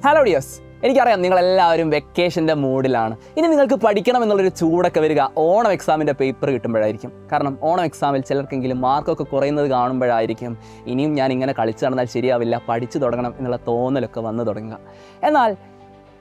Hello dears, എനിക്കറിയാം നിങ്ങളെല്ലാവരും വെക്കേഷൻ്റെ മൂഡിലാണ്. ഇനി നിങ്ങൾക്ക് പഠിക്കണം എന്നുള്ളൊരു ചൂടൊക്കെ വരിക ഓണം എക്സാമിൻ്റെ പേപ്പർ കിട്ടുമ്പോഴായിരിക്കും. കാരണം ഓണം എക്സാമിൽ ചിലർക്കെങ്കിലും മാർക്കൊക്കെ കുറയുന്നത് കാണുമ്പോഴായിരിക്കും ഇനിയും ഞാൻ ഇങ്ങനെ കളിച്ചു നടന്നാൽ ശരിയാവില്ല, പഠിച്ചു തുടങ്ങണം എന്നുള്ള തോന്നലൊക്കെ വന്നു തുടങ്ങുക. എന്നാൽ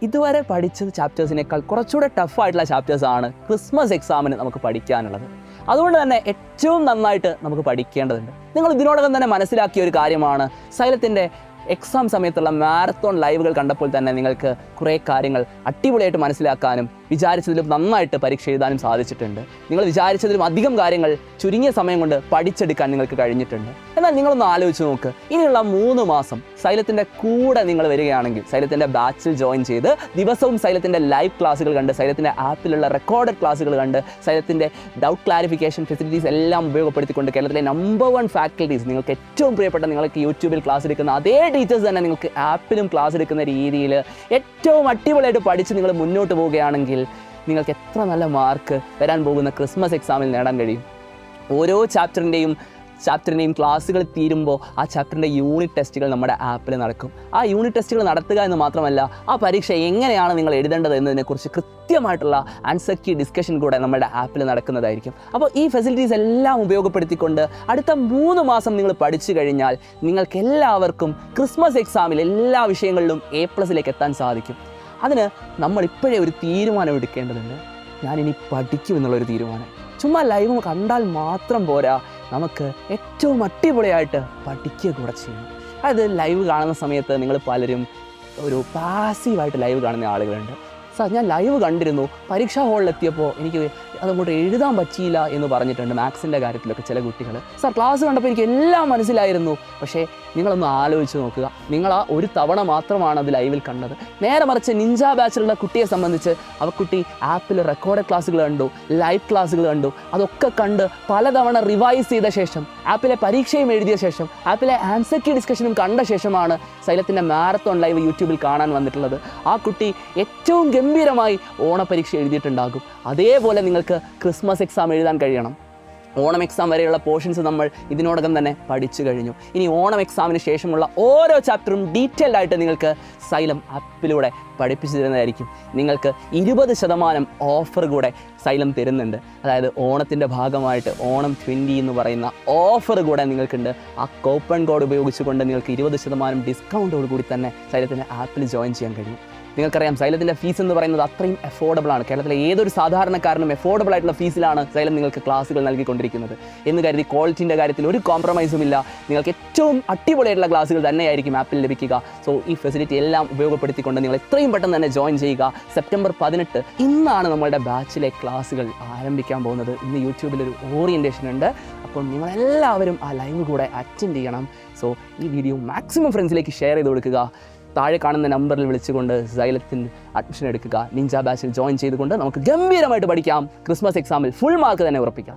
ഇതുവരെ പഠിച്ച ചാപ്റ്റേഴ്സിനേക്കാൾ കുറച്ചുകൂടെ ടഫായിട്ടുള്ള ചാപ്റ്റേഴ്സാണ് ക്രിസ്മസ് എക്സാമിന് നമുക്ക് പഠിക്കാനുള്ളത്. അതുകൊണ്ട് തന്നെ ഏറ്റവും നന്നായിട്ട് നമുക്ക് പഠിക്കേണ്ടതുണ്ട്. നിങ്ങൾ ഇതിനോടകം തന്നെ മനസ്സിലാക്കിയ ഒരു കാര്യമാണ്, സൈലത്തിൻ്റെ എക്സാം സമയത്തുള്ള മാരത്തോൺ ലൈവുകൾ കണ്ടപ്പോൾ തന്നെ നിങ്ങൾക്ക് കുറേ കാര്യങ്ങൾ അടിപൊളിയായിട്ട് മനസ്സിലാക്കാനും വിചാരിച്ചതിലും നന്നായിട്ട് പരീക്ഷ എഴുതാനും സാധിച്ചിട്ടുണ്ട്. നിങ്ങൾ വിചാരിച്ചതിലും അധികം കാര്യങ്ങൾ ചുരുങ്ങിയ സമയം കൊണ്ട് പഠിച്ചെടുക്കാൻ നിങ്ങൾക്ക് കഴിഞ്ഞിട്ടുണ്ട്. എന്നാൽ നിങ്ങളൊന്ന് ആലോചിച്ച് നോക്ക്, ഇനിയുള്ള 3 മാസം സൈലത്തിൻ്റെ കൂടെ നിങ്ങൾ വരികയാണെങ്കിൽ, സൈലത്തിൻ്റെ ബാച്ചിൽ ജോയിൻ ചെയ്ത് ദിവസവും സൈലത്തിൻ്റെ ലൈവ് ക്ലാസ്സുകൾ കണ്ട്, സൈലത്തിൻ്റെ ആപ്പിലുള്ള റെക്കോർഡഡ് ക്ലാസ്സുകൾ കണ്ട്, സൈലത്തിൻ്റെ ഡൗട്ട് ക്ലാരിഫിക്കേഷൻ ഫെസിലിറ്റീസ് എല്ലാം ഉപയോഗപ്പെടുത്തിക്കൊണ്ട് കേരളത്തിലെ നമ്പർ 1 ഫാക്കൽറ്റീസ്, നിങ്ങൾക്ക് ഏറ്റവും പ്രിയപ്പെട്ട നിങ്ങൾക്ക് യൂട്യൂബിൽ ക്ലാസ് എടുക്കുന്ന അതേ ടീച്ചേഴ്സ് തന്നെ നിങ്ങൾക്ക് ആപ്പിലും ക്ലാസ് എടുക്കുന്ന രീതിയിൽ ഏറ്റവും അടിപൊളിയായിട്ട് പഠിച്ച് നിങ്ങൾ മുന്നോട്ട് പോവുകയാണെങ്കിൽ നിങ്ങൾക്ക് എത്ര നല്ല മാർക്ക് വരാൻ പോകുന്ന ക്രിസ്മസ് എക്സാമിൽ നേടാൻ കഴിയും. ഓരോ ചാപ്റ്ററിൻ്റെയും ക്ലാസ്സുകൾ തീരുമ്പോൾ ആ ചാപ്റ്ററിൻ്റെ യൂണിറ്റ് ടെസ്റ്റുകൾ നമ്മുടെ ആപ്പിൽ നടക്കും. ആ യൂണിറ്റ് ടെസ്റ്റുകൾ നടത്തുക എന്ന് മാത്രമല്ല, ആ പരീക്ഷ എങ്ങനെയാണ് നിങ്ങൾ എഴുതേണ്ടത് എന്നതിനെക്കുറിച്ച് കൃത്യമായിട്ടുള്ള ആൻസർ കീ ഡിസ്കഷൻ കൂടെ നമ്മുടെ ആപ്പിൽ നടക്കുന്നതായിരിക്കും. അപ്പോൾ ഈ ഫെസിലിറ്റീസ് എല്ലാം ഉപയോഗപ്പെടുത്തിക്കൊണ്ട് അടുത്ത 3 മാസം നിങ്ങൾ പഠിച്ചു കഴിഞ്ഞാൽ നിങ്ങൾക്ക് എല്ലാവർക്കും ക്രിസ്മസ് എക്സാമിൽ എല്ലാ വിഷയങ്ങളിലും A+ലേക്ക് എത്താൻ സാധിക്കും. അതിന് നമ്മൾ ഇപ്പോഴേ ഒരു തീരുമാനം എടുക്കേണ്ടതുണ്ട്. ഞാനിനി പഠിക്കുമെന്നുള്ളൊരു തീരുമാനം. ചുമ്മാ ലൈവ് കണ്ടാൽ മാത്രം പോരാ, നമുക്ക് ഏറ്റവും അടിപൊളിയായിട്ട് പഠിക്കുക കൂടെ ചെയ്യണം. അതായത് ലൈവ് കാണുന്ന സമയത്ത് നിങ്ങൾ പലരും ഒരു പാസീവായിട്ട് ലൈവ് കാണുന്ന ആളുകളുണ്ട്. സാർ, ഞാൻ ലൈവ് കണ്ടിരുന്നു, പരീക്ഷാ ഹാളിലെത്തിയപ്പോൾ എനിക്ക് അതങ്ങോട്ട് എഴുതാൻ പറ്റിയില്ല എന്ന് പറഞ്ഞിട്ടുണ്ട്. മാത്സിൻ്റെ കാര്യത്തിലൊക്കെ ചില കുട്ടികൾ. സാർ, ക്ലാസ് കണ്ടപ്പോൾ എനിക്ക് എല്ലാം മനസ്സിലായിരുന്നു. പക്ഷേ നിങ്ങളൊന്ന് ആലോചിച്ച് നോക്കുക, നിങ്ങൾ ആ ഒരു തവണ മാത്രമാണ് അത് ലൈവിൽ കണ്ടത്. നേരെ മറിച്ച് നിഞ്ച ബാച്ചിലുള്ള കുട്ടിയെ സംബന്ധിച്ച് ആ കുട്ടി ആപ്പിൽ റെക്കോർഡഡ് ക്ലാസ്സുകൾ കണ്ടു, ലൈവ് ക്ലാസ്സുകൾ കണ്ടു. അതൊക്കെ കണ്ട് പലതവണ റിവൈസ് ചെയ്ത ശേഷം, ആപ്പിലെ പരീക്ഷയും എഴുതിയ ശേഷം, ആപ്പിലെ ആൻസർ കീ ഡിസ്കഷനും കണ്ട ശേഷമാണ് സൈലത്തിൻ്റെ മാരത്തോൺ ലൈവ് യൂട്യൂബിൽ കാണാൻ വന്നിട്ടുള്ളത്. ആ കുട്ടി ഏറ്റവും ഗംഭീരമായി ഓണപരീക്ഷ എഴുതിയിട്ടുണ്ടാകും. അതേപോലെ നിങ്ങൾക്ക് ക്രിസ്മസ് എക്സാം എഴുതാൻ കഴിയണം. ഓണം എക്സാം വരെയുള്ള പോർഷൻസ് നമ്മൾ ഇതിനോടകം തന്നെ പഠിച്ചു കഴിഞ്ഞു. ഇനി ഓണം എക്സാമിന് ശേഷമുള്ള ഓരോ ചാപ്റ്ററും ഡീറ്റെയിൽഡ് ആയിട്ട് നിങ്ങൾക്ക് സൈലം ആപ്പിലൂടെ പഠിപ്പിച്ചു തരുന്നതായിരിക്കും. നിങ്ങൾക്ക് 20% ഓഫർ കൂടെ സൈലം തരുന്നുണ്ട്. അതായത് ഓണത്തിൻ്റെ ഭാഗമായിട്ട് ഓണം 20 എന്ന് പറയുന്ന ഓഫർ കൂടെ നിങ്ങൾക്കുണ്ട്. ആ കൂപ്പൺ കോഡ് ഉപയോഗിച്ചുകൊണ്ട് നിങ്ങൾക്ക് 20% ഡിസ്കൗണ്ടോട് കൂടി തന്നെ സൈലത്തിൻ്റെ ആപ്പിൽ ജോയിൻ ചെയ്യാൻ കഴിയും. നിങ്ങൾക്കറിയാം, സൈലത്തിൻ്റെ ഫീസ് എന്ന് പറയുന്നത് അത്രയും അഫോർഡബിൾ ആണ്. കേരളത്തിലെ ഏതൊരു സാധാരണക്കാരനും അഫോർഡബിൾ ആയിട്ടുള്ള ഫീസിലാണ് സൈലം നിങ്ങൾക്ക് ക്ലാസ്സുകൾ നൽകിക്കൊണ്ടിരിക്കുന്നത്. എന്ന് കരുതി ക്വാളിറ്റിൻ്റെ കാര്യത്തിൽ ഒരു കോംപ്രമൈസും ഇല്ല. നിങ്ങൾക്ക് ഏറ്റവും അടിപൊളിയായിട്ടുള്ള ക്ലാസ്സുകൾ തന്നെയായിരിക്കും ആപ്പിൽ ലഭിക്കുക. സോ ഈ ഫെസിലിറ്റി എല്ലാം ഉപയോഗപ്പെടുത്തിക്കൊണ്ട് നിങ്ങൾ എത്രയും പെട്ടെന്ന് തന്നെ ജോയിൻ ചെയ്യുക. സെപ്റ്റംബർ 18 ഇന്നാണ് നമ്മളുടെ ബാച്ചിലെ ക്ലാസ്സുകൾ ആരംഭിക്കാൻ പോകുന്നത്. ഇന്ന് യൂട്യൂബിലൊരു ഓറിയൻറ്റേഷൻ ഉണ്ട്. അപ്പോൾ നിങ്ങളെല്ലാവരും ആ ലൈവ് കൂടെ അറ്റൻഡ് ചെയ്യണം. സോ ഈ വീഡിയോ മാക്സിമം ഫ്രണ്ട്സിലേക്ക് ഷെയർ ചെയ്ത് കൊടുക്കുക. താഴെ കാണുന്ന നമ്പറിൽ വിളിച്ചുകൊണ്ട് സൈലത്തിൽ അഡ്മിഷൻ എടുക്കുക. നിഞ്ച ബാച്ചിൽ ജോയിൻ ചെയ്തുകൊണ്ട് നമുക്ക് ഗംഭീരമായിട്ട് പഠിക്കാം. ക്രിസ്മസ് എക്സാമിൽ ഫുൾ മാർക്ക് തന്നെ ഉറപ്പിക്കാം.